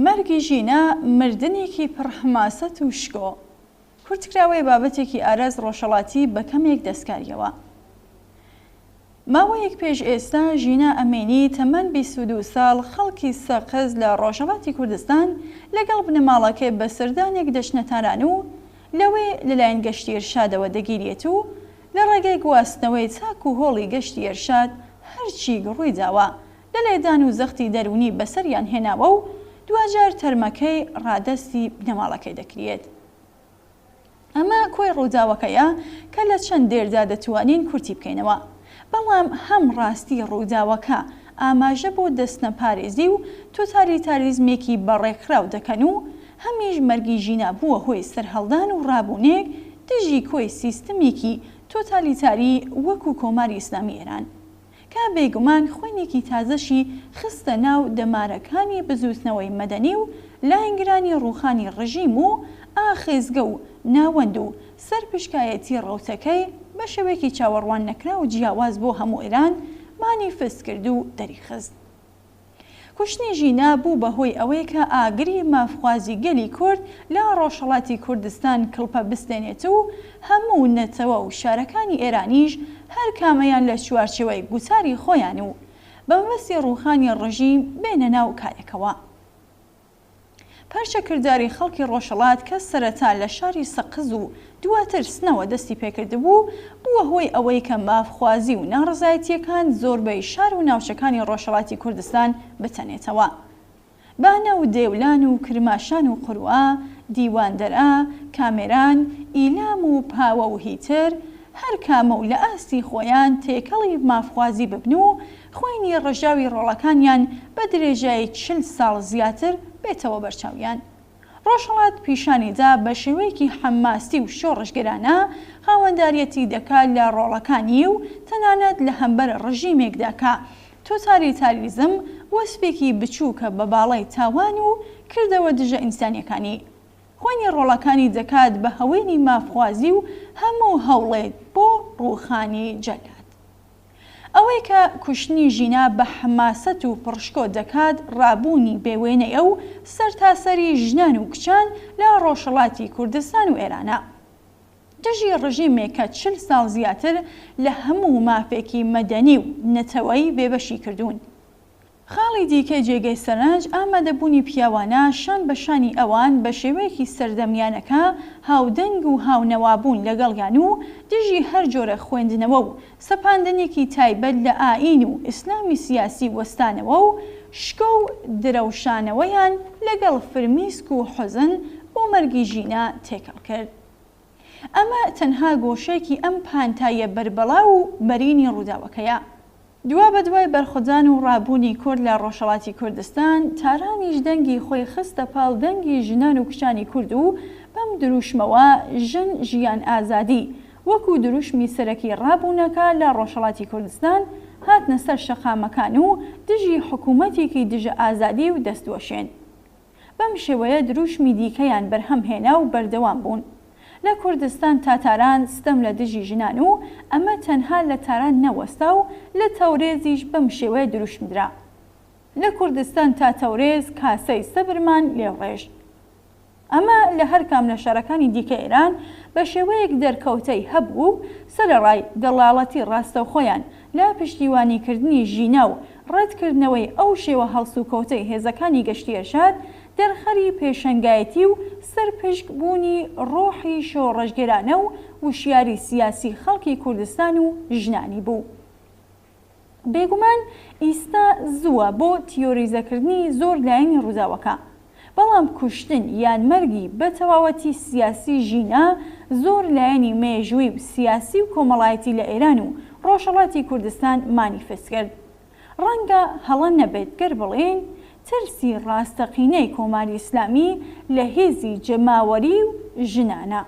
مەرگی ژینە مردنێکی پڕحماسەت و شکۆ کورتکراوەی بابەتێکی ئاراز ڕۆژهەڵاتی بە کەمێک دەستکاریەوە. ماوەیەک پێش ئێستا ژینە ئەمێنی تەمەن 22 ساڵ خەڵکی سەقز لە ڕۆژهەڵاتی کوردستان لەگەڵ بنەماڵەکەی بە سەردانێک دەچنە تاران و لەوێ لەلایەن گەشتی ئێرشادەوە دەگیرێت و لە ڕێگەی گواستنەوەی چاک و هۆڵی گەشتی ئێرشاد هەرچی ڕووی داوە لە لێدان و زەختی دەرونی بەسەریان هێناوە و دوجار تەرمەکەی ڕادەستی بنەماڵەکەی دەکرێت. ئەمە کۆی ڕووداوەکەیە کە لە چەند دێردا دەتوانین کورتی بکەینەوە، بەڵام هەم ڕاستی ڕووداوەکە ئاماژە بۆ دەستنەپارێزی و تۆتالیتاریزمێکی بەڕێکخراو دەکەن و هەمیش مەرگی ژینە بووە هۆی سەرهەڵدان و ڕابوونێک دژی کۆی سیستەمێکی تۆتالیتاری وەکو کۆماری ئیسلامی ئێران کە بێگومان خوێنێکی تازەشی خستە ناو دەمارەکانی بزوتنەوەی مەدەنی و لاینگرانی ڕووخانی ڕژیم و ئاخێزگە و ناوەند و سەرپشکایەتی ڕەوتەکەی بە شێوەیەکی چاوەڕوان نەکرا و جیاواز بۆ هەموو ئێران مانیفست کرد و دەریخست. کوشتنی ژینە بوو بەهۆی ئەوەی کە ئاگری مافخوازی گەلی کورد لە ڕۆژهەڵاتی کوردستان کڵپە بستێنێت و هەموو نەتەوە و شارەکانی ئێرانیش هەر کامەیان لە چوارچێوەی گوتاری خۆیان و بەمەبەستی ڕووخانی ڕژیم بێنە ناو کارێکەوە. پارچە کردداری خەڵکی ڕۆژهەڵات کە سەرەتا لە شاری سەقز و دواتر سنەوە دەستی پێکردبوو بووە هۆی ئەوەی کە مافخوازی و ناڕزایەتیەکان زۆربەی شار و ناوچەکانی ڕۆژهەڵاتی کوردستان بتەنێتەوە. بانە و دێولان و کرماشان و قوروە، دیواندەرە، کامێران، ئیلام و پاوە و هیتر هەر کامە و لە ئاستی خۆیان تێکەڵی مافخوازی ببن و خوێنی ڕژاوی ڕۆڵەکانیان بە درێژایی 40 ساڵ زیاتر بێتەوە بەرچاویان. ڕۆژهەڵات پیشانیدا بە شێوەیەکی حەماسی و شۆڕژگەرانە خاوەنداریەتی دەکات لە ڕۆڵەکانی و تەنانەت لە هەمبەر ڕژیمێکدا کە تۆتالیتاریزم وەسفێکی بچووکە بە باڵای تاوان و کردەوە دژە ئینسانیەکانی. خوێنی ڕۆڵەکانی دەکات بە هەوێنی مافخوازی و هەموو هەوڵێت بۆ ڕووخانی جەلات. ئەوەی کە کوشتنی ژینە بە حماسەت و پڕشکۆ دەکات ڕابوونی بێوێنەیە و سەرتاسەری ژنان و کچان لە ڕۆژهەڵاتی کوردستان و ئێرانە. دژی ڕژیمێک کە 40 ساڵ زیاتر لە هەموو مافێکی مەدەنی و نەتەوەی بێبەشی کردوون. خاڵی دیکەی جێگەی سەرنج ئامادەبوونی پیاوانە شان بە شانی ئەوان بە شێوەیەکی سەردەمیانەکە هاودەنگ و هاونەوابوون لەگەڵیان و دژی هەر جۆرە خوێندنەوە و سەپاندنێکی تایبەت لە ئاین و ئیسلامی سیاسی وەستانەوە و شکۆ و درەوشانەوەیان لەگەڵ فرمیسک و حوزن بۆ مەرگی ژینە تێکەڵ کرد. ئەمە تەنها گۆشەیەکی ئەم پانتایە بەربەڵا و بەرینی ڕووداوەکەیە. دوا بە دوای بەرخۆدان و ڕابوونی کورد لە ڕۆژهەڵاتی کوردستان تارانیش دەنگی خۆی خستە پاڵ دەنگی ژنان و کچانی کورد و بەم دروشمەوە ژن ژیان ئازادی وەکو دروشمی سەرەکی ڕابوونەکە لە ڕۆژهەڵاتی کوردستان هاتنە سەر شەقامەکان و دژی حکوومەتێکی دژە ئازادی و دەستوەشێن. بەم شێوەیە دروشمی دیکەیان بەرهەم هێنا و بەردەوام بوون. لە کوردستان تاتاران ستەم لە دژی ژنان و ئەمە تەنها لە تاران نەوەستا و لە تەورێزیش بەم شێوەیە دروشمدرا. لە کوردستان تا تەورێز کاسەی سەبرمان لێڕێژ. ئەمە لە هەر کام لە شارەکانی دیکە ئێران بە شێوەیەک دەرکەوتەی هەبوو و سەرەڕای دەڵاڵەتی ڕاستەوخۆیان لە پشتیوانیکردنی ژینە و ڕەتکردنەوەی ئەو شێوە هەڵسوکەوتەی هێزەکانی گەشتی ئێرشاد دەرخەری پێشەنگایەتی و سەرپشک بوونی ڕۆحی شۆڕژگەرانە و وشیاری سیاسی خەڵکی کوردستان و ژنانی بوو. بێگومان ئیستا زووە بۆ تیۆریزەکردنی زۆر لایەنی ڕووداوەکە، بەڵام کوشتن یان مەرگی بە تەواوەتی سیاسی ژینە زۆر لایەنی مێژووی و سیاسی و کۆمەڵایەتی لە ئێران و ڕۆژهەڵاتی کوردستان مانیفست کرد. ڕەنگە هەڵە نەبێت گەر بڵێن ترسی ڕاستەقینەی کۆماری ئیسلامی لە هێزی جەماوەری و ژنانە.